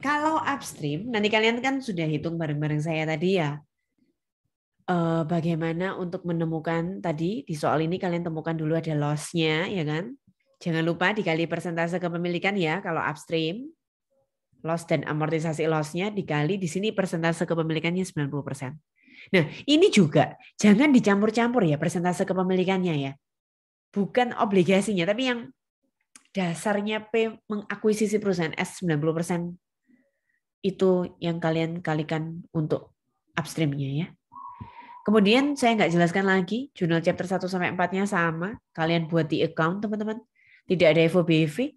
Kalau upstream, nanti kalian kan sudah hitung bareng-bareng saya tadi ya. Bagaimana untuk menemukan tadi di soal ini kalian temukan dulu ada loss-nya, ya kan? Jangan lupa dikali persentase kepemilikan ya kalau upstream. Loss dan amortisasi loss-nya dikali di sini persentase kepemilikannya 90%. Nah, ini juga jangan dicampur-campur ya persentase kepemilikannya ya. Bukan obligasinya, tapi yang dasarnya P mengakuisisi perusahaan S 90% itu yang kalian kalikan untuk upstreamnya ya. Kemudian saya nggak jelaskan lagi, jurnal chapter 1 sampai 4-nya sama. Kalian buat di account teman-teman. Tidak ada FOBV.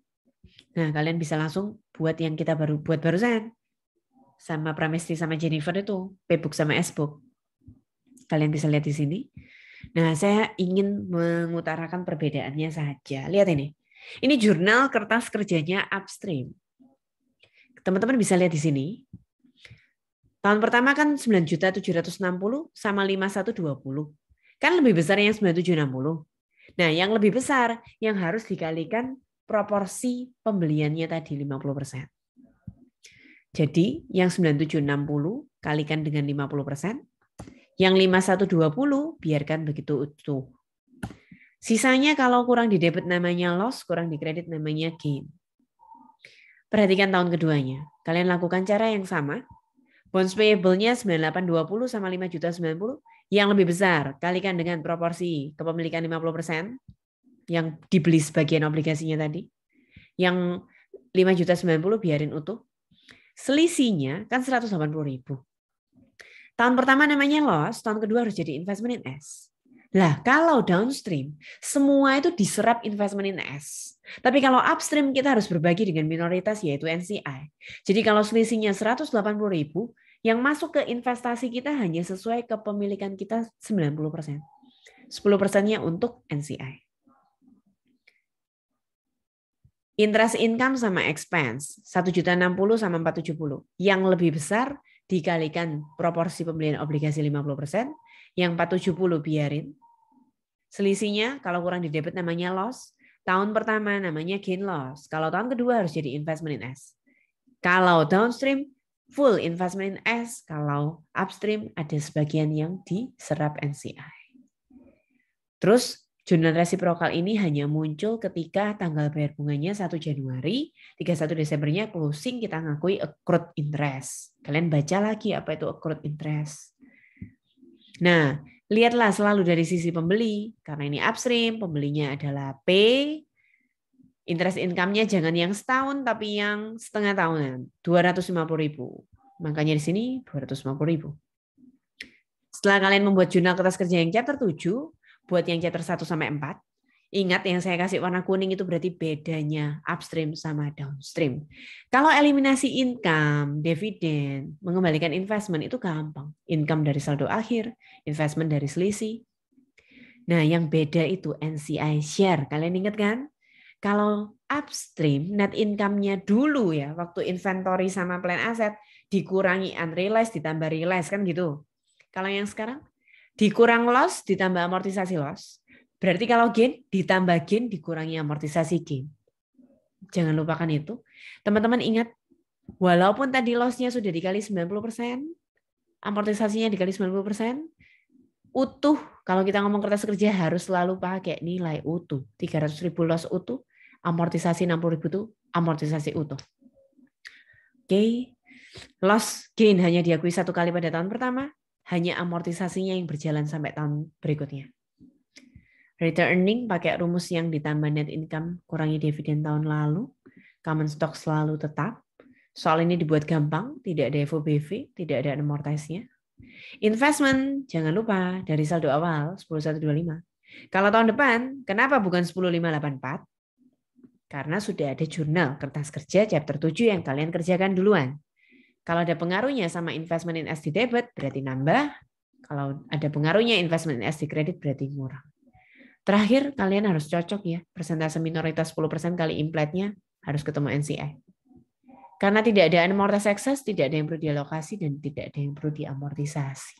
Nah, kalian bisa langsung buat yang kita baru buat barusan. Sama Pramesti sama Jennifer itu, P-book sama S-book. Kalian bisa lihat di sini. Nah, saya ingin mengutarakan perbedaannya saja. Lihat ini. Ini jurnal kertas kerjanya upstream. Teman-teman bisa lihat di sini. Tahun pertama kan 9.760 sama 5120. Kan lebih besar yang 9760. Nah, yang lebih besar yang harus dikalikan proporsi pembeliannya tadi 50%. Jadi, yang 9760 kalikan dengan 50%. Yang 5120 biarkan begitu utuh. Sisanya kalau kurang di debit namanya loss, kurang di kredit namanya gain. Perhatikan tahun keduanya. Kalian lakukan cara yang sama. Bonds payable-nya 9820 sama 5.090. Yang lebih besar, kalikan dengan proporsi kepemilikan 50% yang dibeli sebagian obligasinya tadi. Yang 5.090 biarin utuh. Selisihnya kan 180.000. Tahun pertama namanya loss, tahun kedua harus jadi investment in S. Lah, kalau downstream, semua itu diserap investment in S. Tapi kalau upstream, kita harus berbagi dengan minoritas, yaitu NCI. Jadi kalau selisihnya 180.000, yang masuk ke investasi kita hanya sesuai kepemilikan kita 90%. 10%-nya untuk NCI. Interest income sama expense, 1.060 sama 470. Yang lebih besar dikalikan proporsi pembelian obligasi 50%, yang 470 biarin. Selisihnya kalau kurang di debit namanya loss, tahun pertama namanya gain loss. Kalau tahun kedua harus jadi investment in S. Kalau downstream full investment in S, kalau upstream ada sebagian yang diserap NCI. Terus jurnal resiprokal ini hanya muncul ketika tanggal bayar bunganya 1 Januari, 31 Desembernya closing kita ngakui accrued interest. Kalian baca lagi apa itu accrued interest. Nah, lihatlah selalu dari sisi pembeli. Karena ini upstream, pembelinya adalah P. Interest income-nya jangan yang setahun, tapi yang setengah tahunan. 250.000. Makanya di sini 250.000. Setelah kalian membuat jurnal kertas kerja yang chapter 7, buat yang chapter 1 sampai 4, ingat yang saya kasih warna kuning itu berarti bedanya upstream sama downstream. Kalau eliminasi income, dividen, mengembalikan investment itu gampang. Income dari saldo akhir, investment dari selisih. Nah, yang beda itu NCI share. Kalian ingat kan? Kalau upstream, net income-nya dulu ya, waktu inventory sama plan aset, dikurangi unrealized ditambah realized kan gitu. Kalau yang sekarang, dikurang loss ditambah amortisasi loss. Berarti kalau gain ditambah gain dikurangi amortisasi gain. Jangan lupakan itu. Teman-teman ingat, walaupun tadi loss-nya sudah dikali 90%, amortisasinya dikali 90%, utuh. Kalau kita ngomong kertas kerja harus selalu pakai nilai utuh. 300.000 loss utuh, amortisasi 60.000 itu amortisasi utuh. Oke. Loss gain hanya diakui satu kali pada tahun pertama, hanya amortisasinya yang berjalan sampai tahun berikutnya. Return earning pakai rumus yang ditambah net income kurangi dividen tahun lalu. Common stock selalu tetap. Soal ini dibuat gampang, tidak ada FOBV, tidak ada amortisasinya. Investment, jangan lupa dari saldo awal 10.125. Kalau tahun depan, kenapa bukan 10.584? Karena sudah ada jurnal kertas kerja chapter 7 yang kalian kerjakan duluan. Kalau ada pengaruhnya sama investment in S di debit, berarti nambah. Kalau ada pengaruhnya investment in S di kredit, berarti ngurang. Terakhir, kalian harus cocok ya. Persentase minoritas 10% kali impliednya harus ketemu NCI. Karena tidak ada amortisasi excess, tidak ada yang perlu dialokasi, dan tidak ada yang perlu diamortisasi.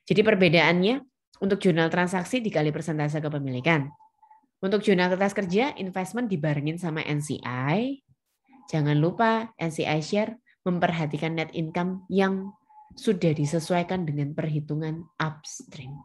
Jadi perbedaannya, untuk jurnal transaksi dikali persentase kepemilikan. Untuk jurnal kertas kerja, investment dibarengin sama NCI. Jangan lupa NCI share memperhatikan net income yang sudah disesuaikan dengan perhitungan upstream.